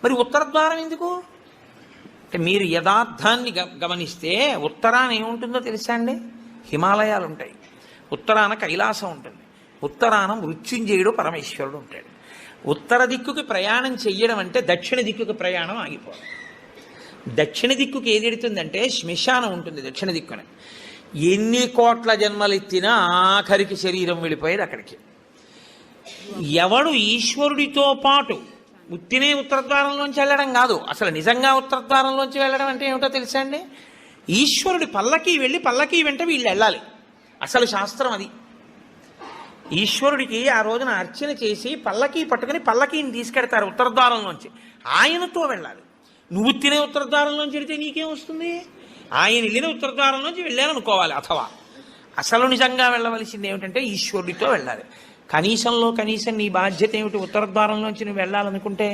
మరి ఉత్తర ద్వారం ఎందుకు అంటే మీరు యథార్థాన్ని గమనిస్తే ఉత్తరాన ఏముంటుందో తెలుసా అండి? హిమాలయాలు ఉంటాయి, ఉత్తరాన కైలాసం ఉంటుంది, ఉత్తరాన మృత్యుంజయుడు పరమేశ్వరుడు ఉంటాడు. ఉత్తర దిక్కుకి ప్రయాణం చెయ్యడం అంటే దక్షిణ దిక్కుకి ప్రయాణం ఆగిపోవడం. దక్షిణ దిక్కుకి ఏది ఎడుతుందంటే శ్మశానం ఉంటుంది దక్షిణ దిక్కున. ఎన్ని కోట్ల జన్మలెత్తినా ఆఖరికి శరీరం వెళ్ళిపోయేది అక్కడికి. ఎవడు ఈశ్వరుడితో పాటు ఉత్తినే ఉత్తరద్వారంలోంచి వెళ్ళడం కాదు, అసలు నిజంగా ఉత్తరద్వారంలోంచి వెళ్ళడం అంటే ఏమిటో తెలుసా అండి? ఈశ్వరుడి పల్లకి వెళ్ళి పల్లకి వెంట వీళ్ళు వెళ్ళాలి. అసలు శాస్త్రం అది. ఈశ్వరుడికి ఆ రోజున అర్చన చేసి పల్లకీ పట్టుకుని పల్లకీని తీసుకెడతారు ఉత్తరద్వారంలోంచి. ఆయనతో వెళ్ళాలి. నువ్వు తినే ఉత్తరద్వారంలోంచి వెళితే నీకేం వస్తుంది? ఆయన వెళ్ళిన ఉత్తరద్వారంలోంచి వెళ్ళాలనుకోవాలి. అథవా అసలు నిజంగా వెళ్ళవలసింది ఏమిటంటే ఈశ్వరుడితో వెళ్ళాలి. కనీసంలో కనీసం నీ బాధ్యత ఏమిటి? ఉత్తరద్వారంలోంచి నువ్వు వెళ్ళాలనుకుంటే